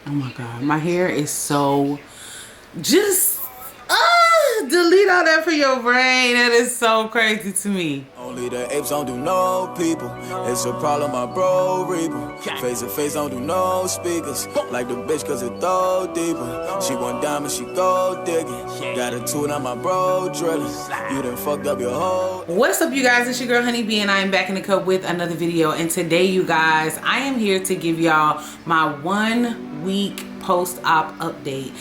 Oh my God, my hair is so just delete all that for your brain. That is so crazy to me. Only the apes don't do no people. It's a problem, my bro reaper. Face to face don't do no speakers. Like the bitch cause it throw deeper. She want diamonds, she go digging. Got a tool on my bro drilling. You done fucked up your whole. What's up, you guys? It's your girl Honeybee and I am back in the cup with another video. And today, you guys, I am here to give y'all my 1 week post-op update.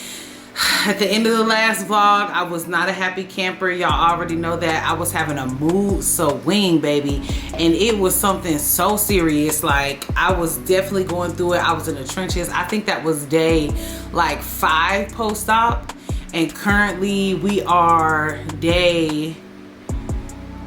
At the end of the last vlog, I was not a happy camper. Y'all already know that. I was having a mood swing, baby. And it was something so serious. Like, I was definitely going through it. I was in the trenches. I think that was day like 5 post-op. And currently we are day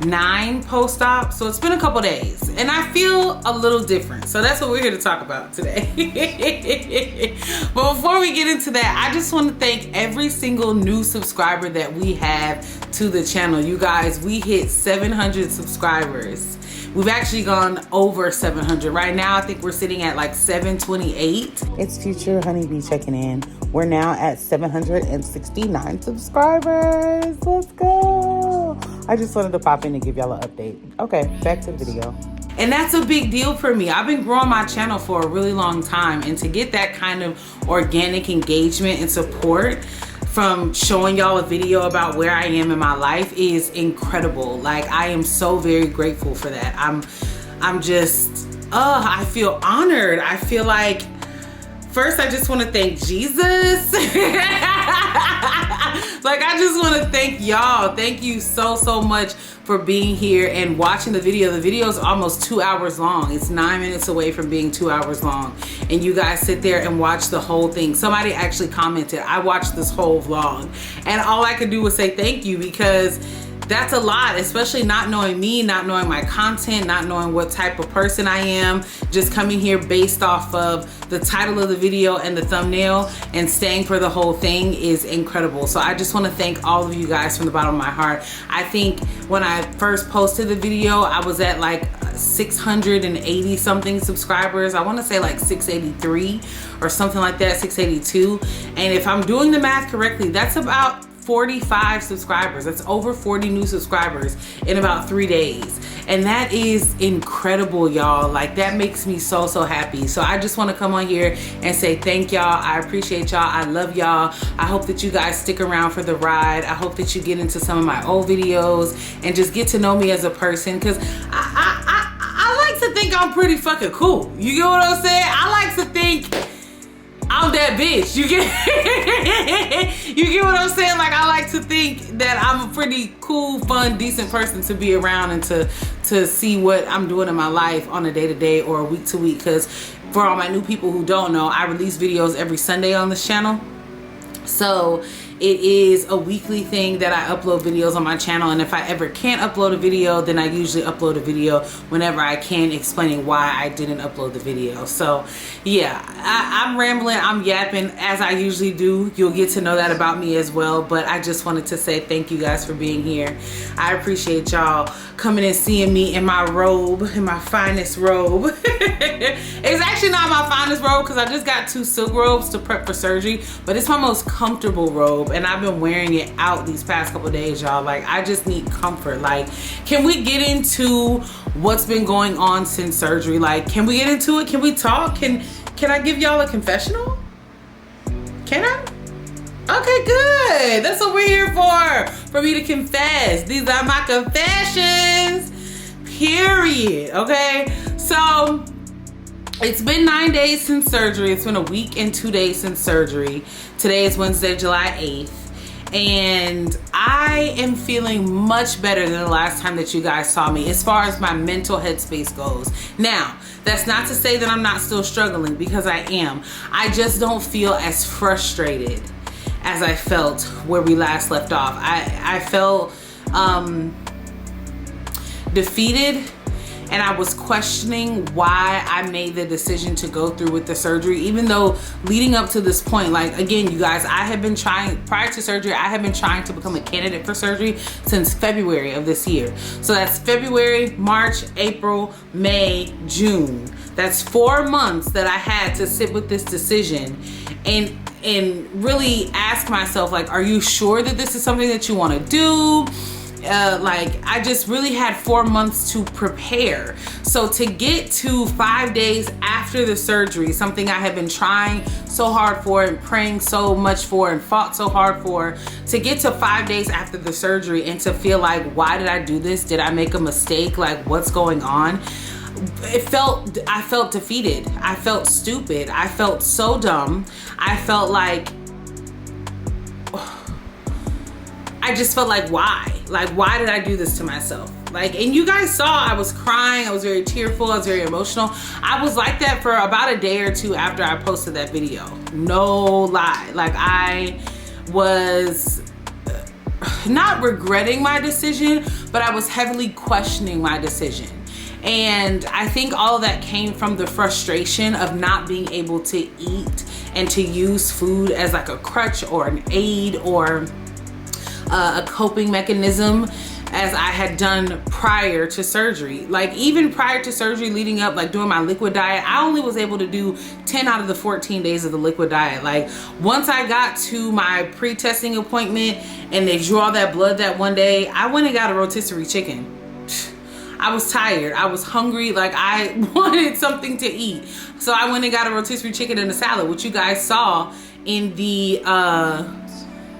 9 post-op, so it's been a couple days and I feel a little different, so that's what we're here to talk about today. But before we get into that, I just want to thank every single new subscriber that we have to the channel. You guys, we hit 700 subscribers. We've actually gone over 700 right now. I think we're sitting at like 728. It's future Honeybee checking in. We're now at 769 subscribers. Let's go. I just wanted to pop in and give y'all an update. Okay, back to the video. And that's a big deal for me. I've been growing my channel for a really long time, and to get that kind of organic engagement and support from showing y'all a video about where I am in my life is incredible. Like, I am so very grateful for that. I'm just, I feel honored. I feel like, first, I just want to thank Jesus. Like, I just want to thank y'all. Thank you so much for being here and watching the video. The video is almost 2 hours long. It's 9 minutes away from being 2 hours long. And you guys sit there and watch the whole thing. Somebody actually commented, I watched this whole vlog. And all I could do was say thank you, because that's a lot, especially not knowing me, not knowing my content, not knowing what type of person I am. Just coming here based off of the title of the video and the thumbnail and staying for the whole thing is incredible. So I just want to thank all of you guys from the bottom of my heart. I think when I first posted the video, I was at like 680 something subscribers. I want to say like 683 or something like that, 682. And if I'm doing the math correctly, that's about 45 subscribers. That's over 40 new subscribers in about 3 days. And that is incredible, y'all. Like, that makes me so happy. So I just want to come on here and say thank y'all. I appreciate y'all. I love y'all. I hope that you guys stick around for the ride. I hope that you get into some of my old videos and just get to know me as a person, because I like to think I'm pretty fucking cool. You get what I'm saying? I like to think I'm that bitch. You get what I'm saying? Like, I like to think that I'm a pretty cool, fun, decent person to be around and to see what I'm doing in my life on a day-to-day or a week-to-week. Because for all my new people who don't know, I release videos every Sunday on this channel. So it is a weekly thing that I upload videos on my channel, and if I ever can't upload a video, then I usually upload a video whenever I can, explaining why I didn't upload the video. So yeah, I'm rambling, I'm yapping as I usually do. You'll get to know that about me as well, but I just wanted to say thank you guys for being here. I appreciate y'all coming and seeing me in my robe, in my finest robe. It's actually not my finest robe because I just got 2 silk robes to prep for surgery, but it's my most comfortable robe, and I've been wearing it out these past couple days, y'all. Like, I just need comfort. Like, can we get into what's been going on since surgery? Like, can we get into it? Can we talk? Can I give y'all a confessional? Can I? Okay, good. That's what we're here for me to confess. These are my confessions, period. Okay, so it's been 9 days since surgery. It's been a week and 2 days since surgery. Today is Wednesday, July 8th. And I am feeling much better than the last time that you guys saw me as far as my mental headspace goes. Now, that's not to say that I'm not still struggling, because I am. I just don't feel as frustrated as I felt where we last left off. I felt defeated and I was questioning why I made the decision to go through with the surgery, even though leading up to this point, like, again, you guys, I have been trying, prior to surgery, I have been trying to become a candidate for surgery since February of this year. So that's February, March, April, May, June. That's 4 months that I had to sit with this decision and really ask myself, like, are you sure that this is something that you want to do? Like, I just really had 4 months to prepare. So to get to 5 days after the surgery, something I have been trying so hard for and praying so much for and fought so hard for, to get to 5 days after the surgery and to feel like, why did I do this? Did I make a mistake? Like, what's going on? I felt defeated. I felt stupid. I felt so dumb. I felt like, I just felt like, why? Like, why did I do this to myself? Like, and you guys saw I was crying. I was very tearful. I was very emotional. I was like that for about a day or two after I posted that video. No lie. Like, I was not regretting my decision, but I was heavily questioning my decision. And I think all of that came from the frustration of not being able to eat and to use food as like a crutch or an aid or a coping mechanism as I had done prior to surgery. Like, even prior to surgery, leading up, like doing my liquid diet, I only was able to do 10 out of the 14 days of the liquid diet. Like, once I got to my pre-testing appointment and they drew all that blood that one day, I went and got a rotisserie chicken. I was tired. I was hungry. Like, I wanted something to eat. So I went and got a rotisserie chicken and a salad, which you guys saw in the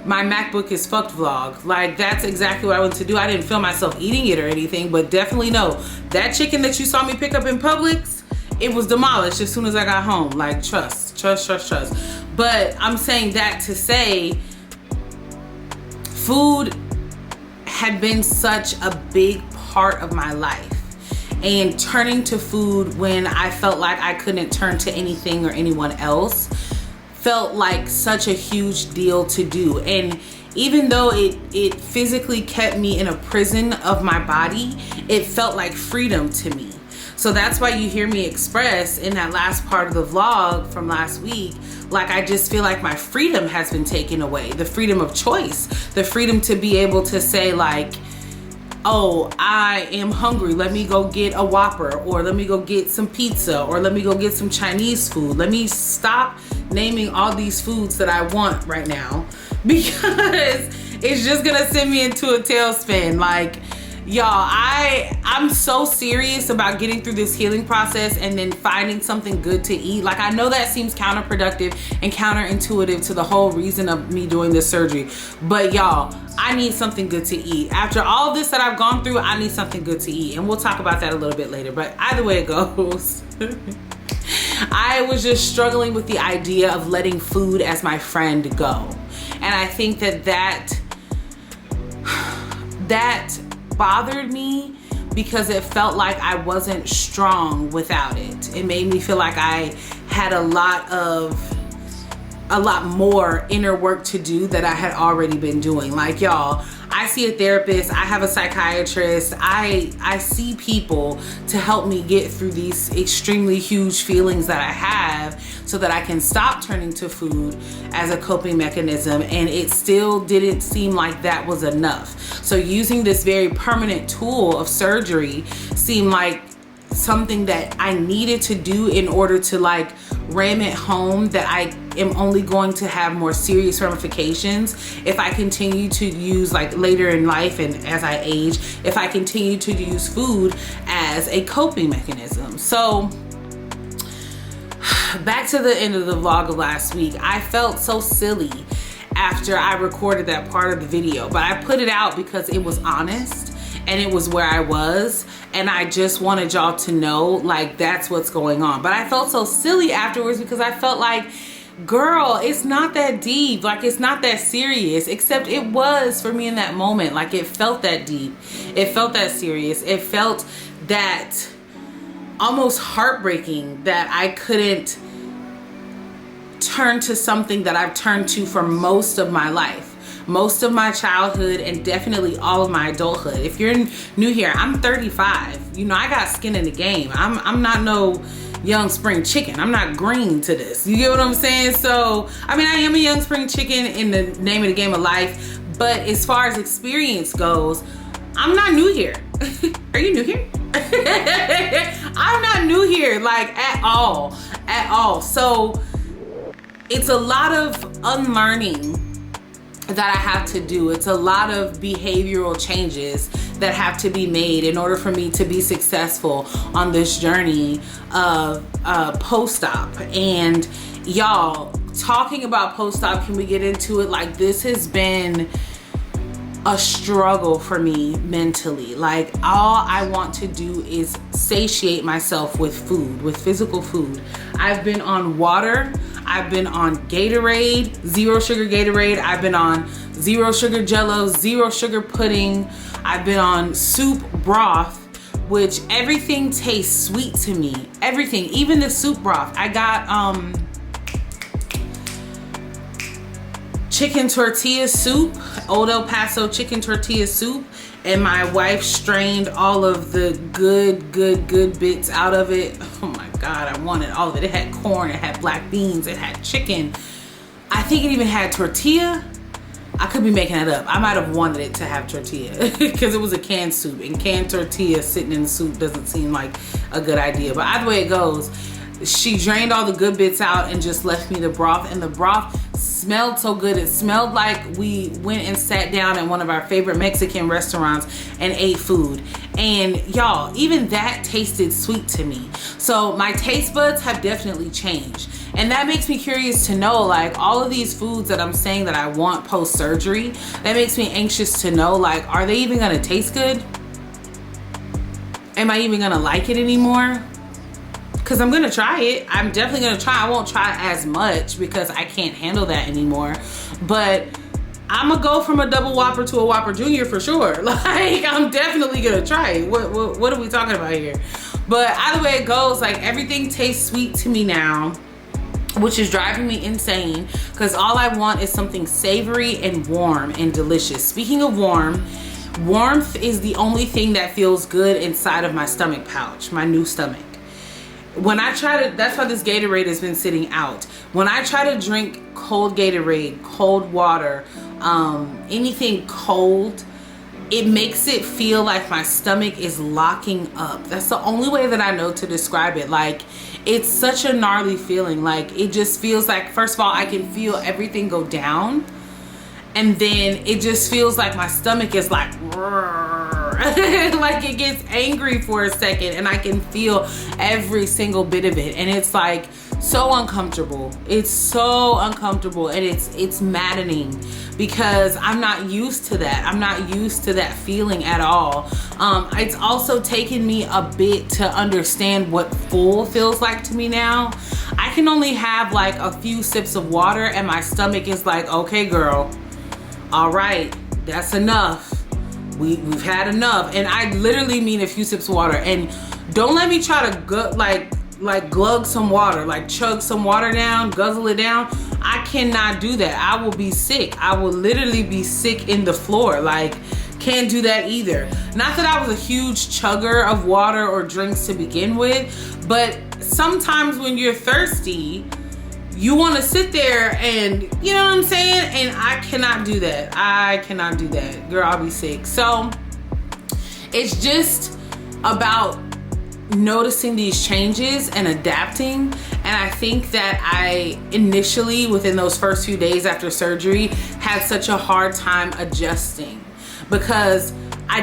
my MacBook is fucked vlog. Like, that's exactly what I wanted to do. I didn't film myself eating it or anything, but definitely know that chicken that you saw me pick up in Publix, it was demolished as soon as I got home. Like, trust. But I'm saying that to say, food had been such a big part of my life, and turning to food when I felt like I couldn't turn to anything or anyone else felt like such a huge deal to do. And even though it physically kept me in a prison of my body, it felt like freedom to me. So that's why you hear me express in that last part of the vlog from last week, like, I just feel like my freedom has been taken away. The freedom of choice, the freedom to be able to say, like, oh, I am hungry, let me go get a Whopper, or let me go get some pizza, or let me go get some Chinese food. Let me stop naming all these foods that I want right now, because it's just gonna send me into a tailspin. Like, y'all, I'm so serious about getting through this healing process and then finding something good to eat. Like, I know that seems counterproductive and counterintuitive to the whole reason of me doing this surgery, but y'all, I need something good to eat. After all this that I've gone through, I need something good to eat, and we'll talk about that a little bit later. But either way it goes, I was just struggling with the idea of letting food as my friend go. And I think that bothered me because it felt like I wasn't strong without it. It made me feel like I had a lot more inner work to do that I had already been doing. Like, y'all, I see a therapist, I have a psychiatrist, I see people to help me get through these extremely huge feelings that I have so that I can stop turning to food as a coping mechanism, and it still didn't seem like that was enough. So using this very permanent tool of surgery seemed like something that I needed to do in order to, like, ram it home that I am only going to have more serious ramifications if I continue to use, like, later in life and as I age, if I continue to use food as a coping mechanism. So back to the end of the vlog of last week, I felt so silly after I recorded that part of the video, but I put it out because it was honest and it was where I was, and I just wanted y'all to know, like, that's what's going on. But I felt so silly afterwards because I felt like, girl, it's not that deep. Like, it's not that serious, except it was for me in that moment. Like, it felt that deep. It felt that serious. It felt that almost heartbreaking that I couldn't turn to something that I've turned to for most of my life. most of my childhood and definitely all of my adulthood. If you're new here, I'm 35. You know, I got skin in the game. I'm not no young spring chicken. I'm not green to this. You get what I'm saying? So, I mean, I am a young spring chicken in the name of the game of life, but as far as experience goes, I'm not new here. Are you new here? I'm not new here, like, at all. So it's a lot of unlearning that I have to do. It's a lot of behavioral changes that have to be made in order for me to be successful on this journey of post-op. And y'all, talking about post-op, can we get into it? Like, this has been a struggle for me mentally. Like, all I want to do is satiate myself with food, with physical food. I've been on water, I've been on Gatorade, 0 sugar Gatorade, I've been on 0 sugar Jello, 0 sugar pudding, I've been on soup broth, which everything tastes sweet to me. Everything, even the soup broth. I got chicken tortilla soup, Old El Paso chicken tortilla soup, and my wife strained all of the good bits out of it. Oh my God, I wanted all of it. It had corn, it had black beans, it had chicken. I think it even had tortilla. I could be making that up. I might have wanted it to have tortilla because it was a canned soup, and canned tortilla sitting in the soup doesn't seem like a good idea. But either way it goes, she drained all the good bits out and just left me the broth, and the broth smelled so good. It smelled like we went and sat down at one of our favorite Mexican restaurants and ate food. And y'all, even that tasted sweet to me. So my taste buds have definitely changed. And that makes me curious to know, like, all of these foods that I'm saying that I want post-surgery, that makes me anxious to know, like, are they even gonna taste good? Am I even gonna like it anymore? Because I'm gonna try it. I'm definitely gonna try. I won't try as much because I can't handle that anymore. But I'm gonna go from a double Whopper to a Whopper Junior for sure. Like, I'm definitely gonna try it. What are we talking about here? But either way it goes, like, everything tastes sweet to me now, which is driving me insane because all I want is something savory and warm and delicious. Speaking of warm, warmth is the only thing that feels good inside of my stomach pouch, my new stomach. When I try to, that's why this Gatorade has been sitting out. When I try to drink cold Gatorade, cold water, anything cold, it makes it feel like my stomach is locking up. That's the only way that I know to describe it. Like, it's such a gnarly feeling. Like, it just feels like, first of all, I can feel everything go down. And then it just feels like my stomach is like, like it gets angry for a second, and I can feel every single bit of it. And it's like so uncomfortable. It's so uncomfortable, and it's maddening because I'm not used to that. I'm not used to that feeling at all. It's also taken me a bit to understand what full feels like to me now. I can only have like a few sips of water and my stomach is like, okay girl, all right, that's enough. We've had enough. And I literally mean a few sips of water. And don't let me try to like glug some water, like chug some water down, guzzle it down. I cannot do that. I will be sick. I will literally be sick in the floor. Like, can't do that either. Not that I was a huge chugger of water or drinks to begin with, but sometimes when you're thirsty, you want to sit there and, you know what I'm saying? And I cannot do that. I cannot do that. Girl, I'll be sick. So it's just about noticing these changes and adapting. And I think that I initially, within those first few days after surgery, had such a hard time adjusting because I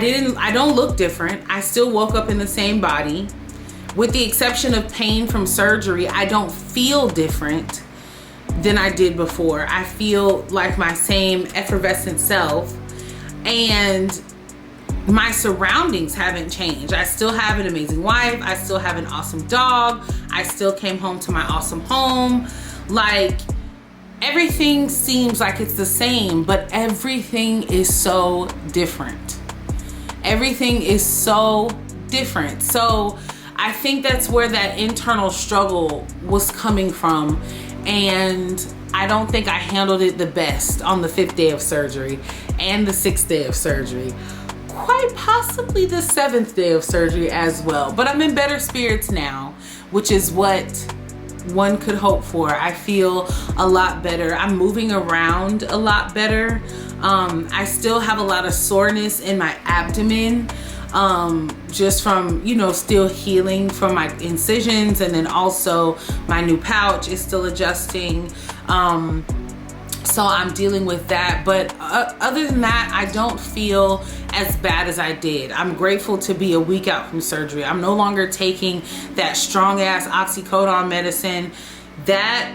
don't look different. I still woke up in the same body. With the exception of pain from surgery, I don't feel different than I did before. I feel like my same effervescent self, and my surroundings haven't changed. I still have an amazing wife. I still have an awesome dog. I still came home to my awesome home. Like, everything seems like it's the same, but everything is so different. Everything is so different. So I think that's where that internal struggle was coming from. And I don't think I handled it the best on the 5th day of surgery and the 6th day of surgery. Quite possibly the 7th day of surgery as well. But I'm in better spirits now, which is what one could hope for. I feel a lot better. I'm moving around a lot better. I still have a lot of soreness in my abdomen, just from, you know, still healing from my incisions, and then also my new pouch is still adjusting. So I'm dealing with that, but other than that, I don't feel as bad as I did. I'm grateful to be a week out from surgery. I'm no longer taking that strong ass oxycodone medicine. That,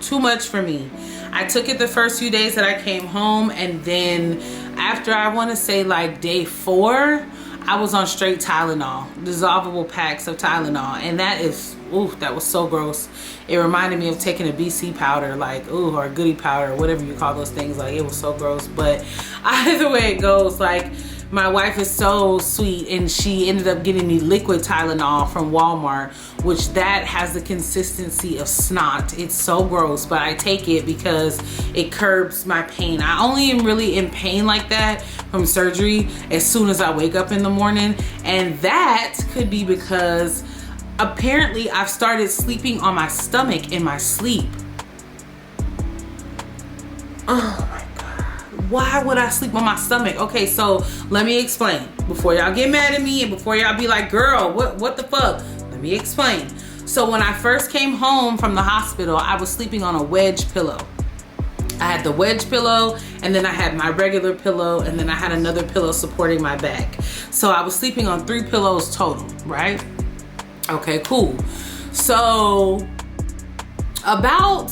too much for me. I took it the first few days that I came home, and then after, I want to say like day 4, I was on straight Tylenol, dissolvable packs of Tylenol, and that is, ooh, that was so gross. It reminded me of taking a BC powder, like, ooh, or a goody powder, or whatever you call those things. Like, it was so gross. But either way it goes, like, my wife is so sweet, and she ended up getting me liquid Tylenol from Walmart, which that has the consistency of snot. It's so gross, but I take it because it curbs my pain. I only am really in pain like that from surgery as soon as I wake up in the morning, and that could be because apparently I've started sleeping on my stomach in my sleep. Oh my God, why would I sleep on my stomach? Okay, so let me explain before y'all get mad at me and before y'all be like, girl, what the fuck? Let me explain. So when I first came home from the hospital, I was sleeping on a wedge pillow. I had the wedge pillow, and then I had my regular pillow, and then I had another pillow supporting my back. So I was sleeping on 3 pillows total, right? Okay, cool. So about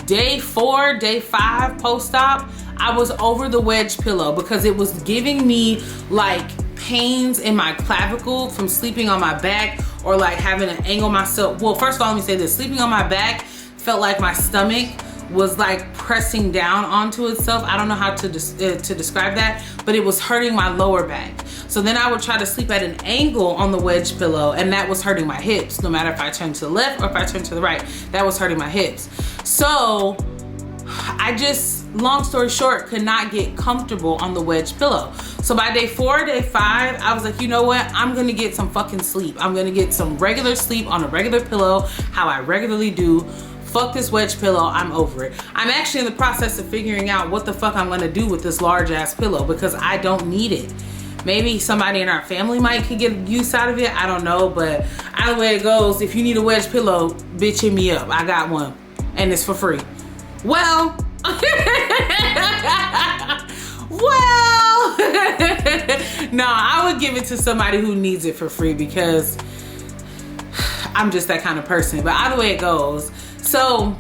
day 4, day 5 post-op, I was over the wedge pillow because it was giving me like pains in my clavicle from sleeping on my back, or like having to angle myself. Well, first of all, let me say this. Sleeping on my back felt like my stomach was like pressing down onto itself. I don't know how to describe that, but it was hurting my lower back. So then I would try to sleep at an angle on the wedge pillow, and that was hurting my hips. No matter if I turned to the left or if I turned to the right, that was hurting my hips. So I just, long story short, could not get comfortable on the wedge pillow. So by day 4, day 5, I was like, you know what? I'm gonna get some fucking sleep. I'm gonna get some regular sleep on a regular pillow, how I regularly do. Fuck this wedge pillow, I'm over it. I'm actually in the process of figuring out what the fuck I'm gonna do with this large ass pillow, because I don't need it. Maybe somebody in our family could get use out of it, I don't know, but either way it goes, if you need a wedge pillow, bitch, hit me up. I got one, and it's for free. Well, no, I would give it to somebody who needs it for free, because I'm just that kind of person. But either way it goes, so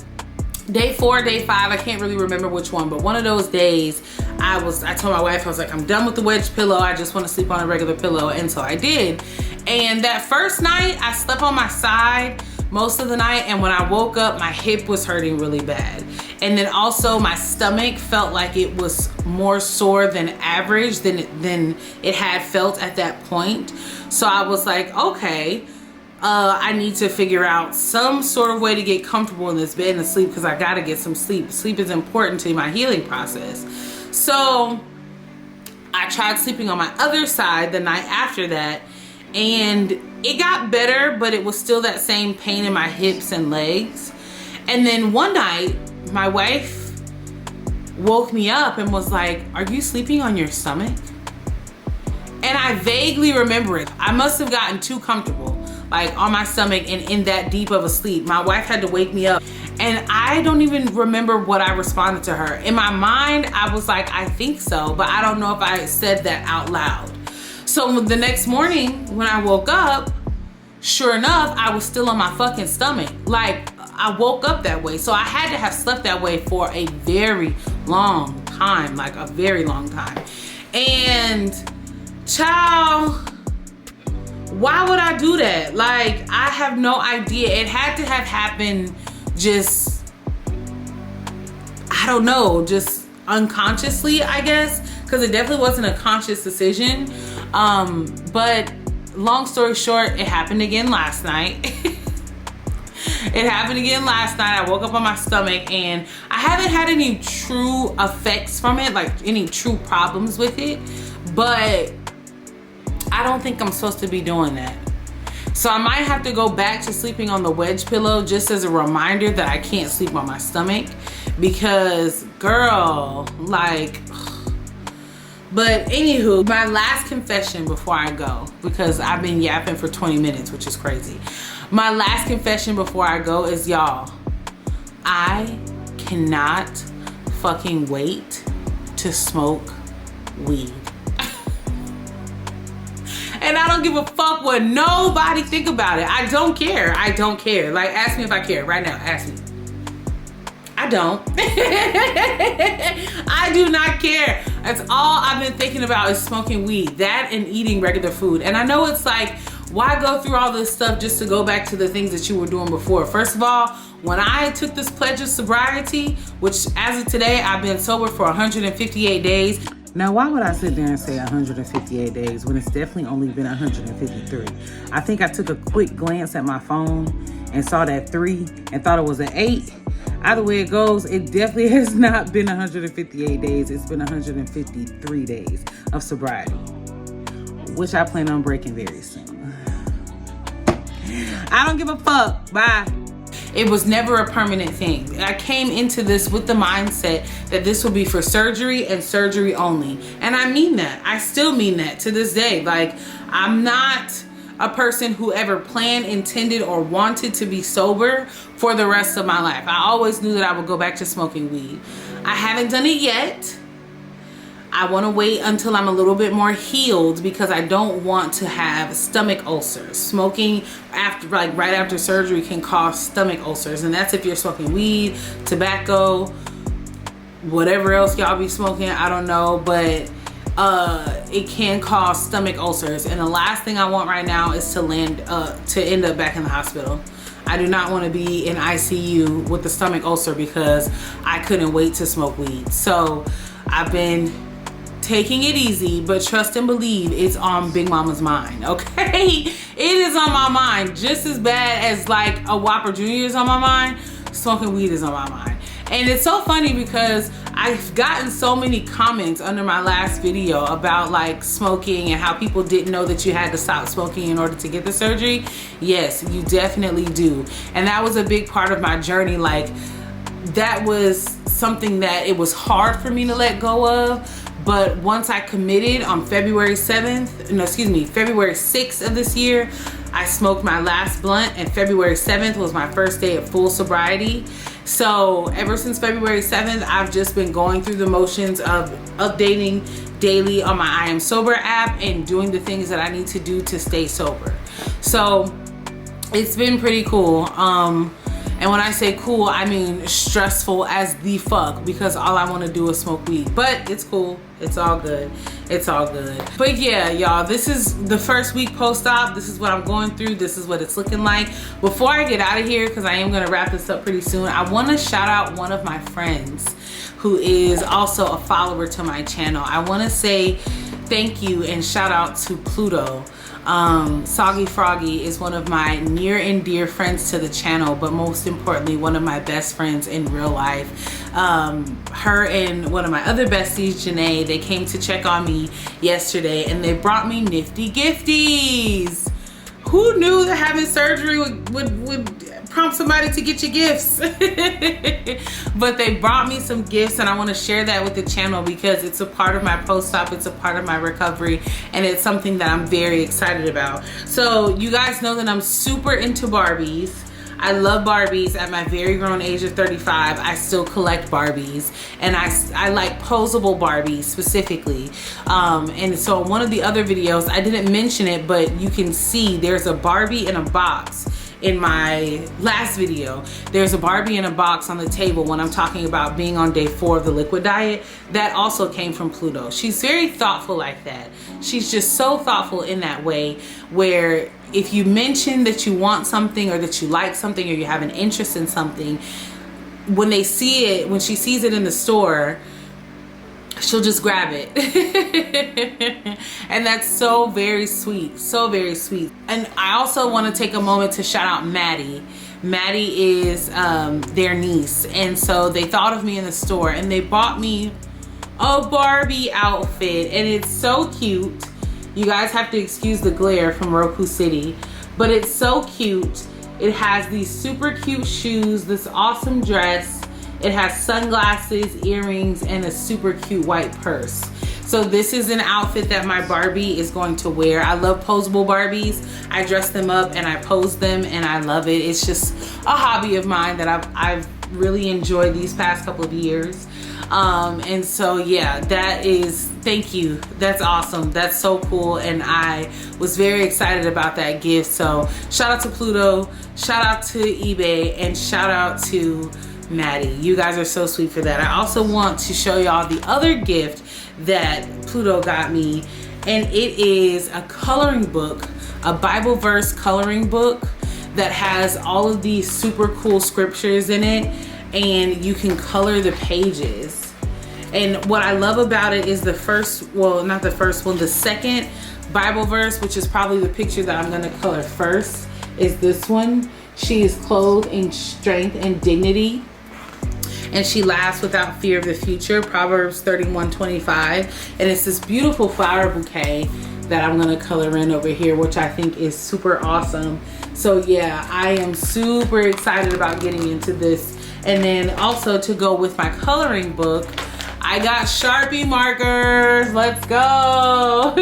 day 4, day 5, I can't really remember which one, but one of those days I told my wife, I was like, I'm done with the wedge pillow. I just want to sleep on a regular pillow. And so I did. And that first night I slept on my side most of the night. And when I woke up, my hip was hurting really bad. And then also my stomach felt like it was more sore than average than it had felt at that point. So I was like, okay, I need to figure out some sort of way to get comfortable in this bed and sleep, because I gotta get some sleep. Sleep is important to my healing process. So I tried sleeping on my other side the night after that, and it got better, but it was still that same pain in my hips and legs. And then one night, my wife woke me up and was like, are you sleeping on your stomach? And I vaguely remember it. I must have gotten too comfortable, like on my stomach and in that deep of a sleep. My wife had to wake me up, and I don't even remember what I responded to her. In my mind, I was like, I think so, but I don't know if I said that out loud. So the next morning when I woke up, sure enough, I was still on my fucking stomach. Like, I woke up that way. So I had to have slept that way for a very long time, like a very long time. And child, why would I do that? Like, I have no idea. It had to have happened just, I don't know, just unconsciously, I guess, because it definitely wasn't a conscious decision. But long story short, it happened again last night. It happened again last night. I woke up on my stomach and I haven't had any true effects from it, like any true problems with it, but I don't think I'm supposed to be doing that. So I might have to go back to sleeping on the wedge pillow just as a reminder that I can't sleep on my stomach, because girl, like, but anywho, my last confession before I go, because I've been yapping for 20 minutes, which is crazy. My last confession before I go is, y'all, I cannot fucking wait to smoke weed. And I don't give a fuck what nobody think about it. I don't care. I don't care. Like, ask me if I care right now. Ask me. I don't. I do not care. That's all I've been thinking about is smoking weed. That and eating regular food. And I know it's like, why go through all this stuff just to go back to the things that you were doing before? First of all, when I took this pledge of sobriety, which as of today, I've been sober for 158 days. Now, why would I sit there and say 158 days when it's definitely only been 153? I think I took a quick glance at my phone and saw that 3 and thought it was an 8. Either way it goes, it definitely has not been 158 days. It's been 153 days of sobriety, which I plan on breaking very soon. I don't give a fuck. Bye. It was never a permanent thing. I came into this with the mindset that this would be for surgery and surgery only. And I mean that. I still mean that to this day. Like, I'm not a person who ever planned, intended, or wanted to be sober for the rest of my life. I always knew that I would go back to smoking weed. I haven't done it yet. I want to wait until I'm a little bit more healed because I don't want to have stomach ulcers. Smoking after, like right after surgery, can cause stomach ulcers, and that's if you're smoking weed, tobacco, whatever else y'all be smoking, I don't know, but it can cause stomach ulcers. And the last thing I want right now is to end up back in the hospital. I do not want to be in ICU with a stomach ulcer because I couldn't wait to smoke weed. So I've been taking it easy, but trust and believe it's on Big Mama's mind, okay? It is on my mind just as bad as like a Whopper Jr. is on my mind. Smoking weed is on my mind. And it's so funny because I've gotten so many comments under my last video about like smoking and how people didn't know that you had to stop smoking in order to get the surgery. Yes, you definitely do. And that was a big part of my journey. Like, that was something that it was hard for me to let go of. But once I committed on February 6th of this year, I smoked my last blunt, and February 7th was my first day of full sobriety. So ever since February 7th, I've just been going through the motions of updating daily on my I Am Sober app and doing the things that I need to do to stay sober. So it's been pretty cool. And when I say cool, I mean stressful as the fuck, because all I want to do is smoke weed. But it's cool. It's all good. It's all good. But yeah, y'all, this is the first week post-op. This is what I'm going through. This is what it's looking like. Before I get out of here, because I am going to wrap this up pretty soon, I want to shout out one of my friends who is also a follower to my channel. I want to say thank you and shout out to Pluto. Soggy Froggy is one of my near and dear friends to the channel, but most importantly, one of my best friends in real life. Her and one of my other besties, Janae, they came to check on me yesterday and they brought me nifty gifties. Who knew that having surgery would prompt somebody to get you gifts? But they brought me some gifts, and I want to share that with the channel because it's a part of my post-op, it's a part of my recovery, and it's something that I'm very excited about. So you guys know that I'm super into Barbies. I love Barbies. At my very grown age of 35, I still collect Barbies, and I like posable Barbies specifically. And so in one of the other videos, I didn't mention it, but you can see there's a Barbie in a box. In my last video, there's a Barbie in a box on the table when I'm talking about being on day 4 of the liquid diet. That also came from Pluto. She's very thoughtful like that. She's just so thoughtful in that way, where if you mention that you want something or that you like something or you have an interest in something, when they see it, when she sees it in the store, she'll just grab it. And that's so very sweet, so very sweet. And I also want to take a moment to shout out Maddie. Maddie is their niece, and so they thought of me in the store and they bought me a Barbie outfit, and it's so cute. You guys have to excuse the glare from Roku City, but it's so cute. It has these super cute shoes, this awesome dress. It has sunglasses, earrings, and a super cute white purse. So this is an outfit that my Barbie is going to wear. I love posable Barbies. I dress them up and I pose them, and I love it. It's just a hobby of mine that I've really enjoyed these past couple of years. And so yeah, that is, thank you. That's awesome. That's so cool. And I was very excited about that gift. So shout out to Pluto, shout out to eBay, and shout out to Maddie. You guys are so sweet for that. I also want to show y'all the other gift that Pluto got me, and it is a coloring book, a Bible verse coloring book that has all of these super cool scriptures in it, and you can color the pages. And what I love about it is the first, well, not the first one, the second Bible verse, which is probably the picture that I'm gonna color first, is this one. She is clothed in strength and dignity, and she laughs without fear of the future, Proverbs 31:25. And it's this beautiful flower bouquet that I'm gonna color in over here, which I think is super awesome. So yeah, I am super excited about getting into this. And then also, to go with my coloring book, I got Sharpie markers. Let's go.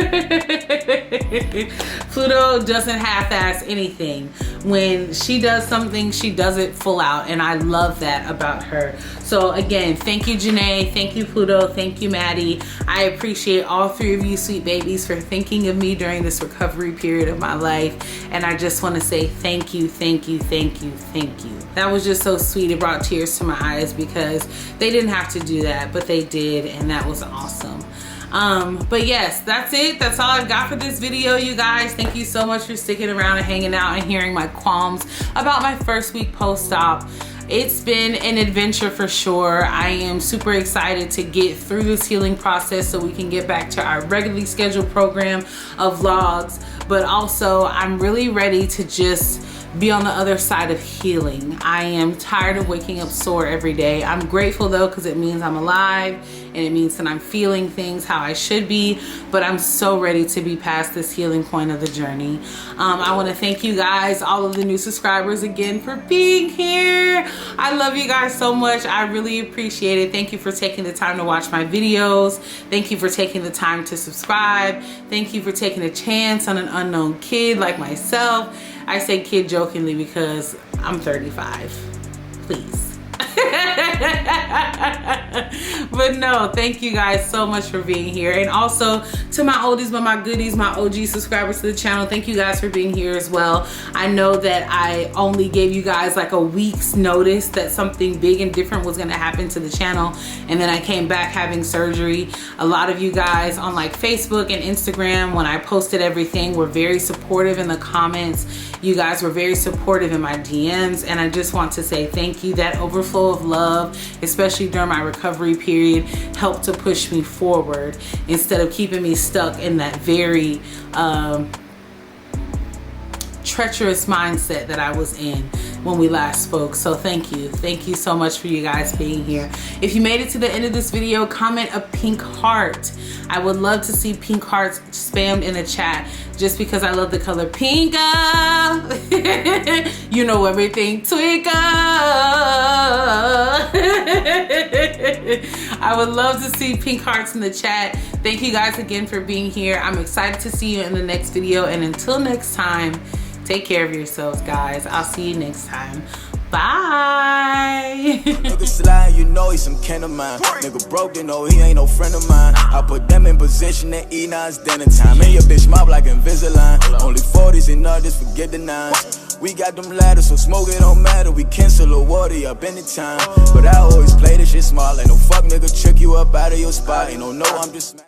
Pluto doesn't half-ass anything. When she does something, she does it full out, and I love that about her. So again, thank you, Janae. Thank you, Pluto. Thank you, Maddie. I appreciate all three of you sweet babies for thinking of me during this recovery period of my life. And I just want to say thank you, thank you, thank you, thank you. That was just so sweet. It brought tears to my eyes because they didn't have to do that, but they did, and that was awesome. But yes, that's it. That's all I've got for this video, you guys. Thank you so much for sticking around and hanging out and hearing my qualms about my first week post-op. It's been an adventure for sure. I am super excited to get through this healing process so we can get back to our regularly scheduled program of vlogs. But also, I'm really ready to just be on the other side of healing. I am tired of waking up sore every day. I'm grateful though, because it means I'm alive and it means that I'm feeling things how I should be, but I'm so ready to be past this healing point of the journey. I want to thank you guys, all of the new subscribers, again for being here. I love you guys so much. I really appreciate it. Thank you for taking the time to watch my videos. Thank you for taking the time to subscribe. Thank you for taking a chance on an unknown kid like myself. I say kid jokingly because I'm 35, please. But no, thank you guys so much for being here. And also to my oldies but my goodies, my OG subscribers to the channel, thank you guys for being here as well. I know that I only gave you guys like a week's notice that something big and different was gonna happen to the channel, and then I came back having surgery. A lot of you guys on like Facebook and Instagram, when I posted everything, were very supportive in the comments. You guys were very supportive in my DMs, and I just want to say thank you. That overflow of love, especially during my recovery period, helped to push me forward instead of keeping me stuck in that very treacherous mindset that I was in when we last spoke. So thank you so much for you guys being here. If you made it to the end of this video, comment a pink heart. I would love to see pink hearts spammed in the chat, just because I love the color pink. You know everything, twinkle. I would love to see pink hearts in the chat. Thank you guys again for being here. I'm excited to see you in the next video, and until next time, take care of yourselves, guys. I'll see you next time. Bye. Nigga slide, you know he's some kin of mine. Nigga broke, you know he ain't no friend of mine. I put them in position at E9's dinner time. And your bitch mouth like Invisalign. Only 40s and others, forget the 9s. We got them ladders, so smoke it don't matter. We cancel a water up anytime. But I always play this shit smart. Like no fuck nigga trick you up out of your spot. Ain't no I'm just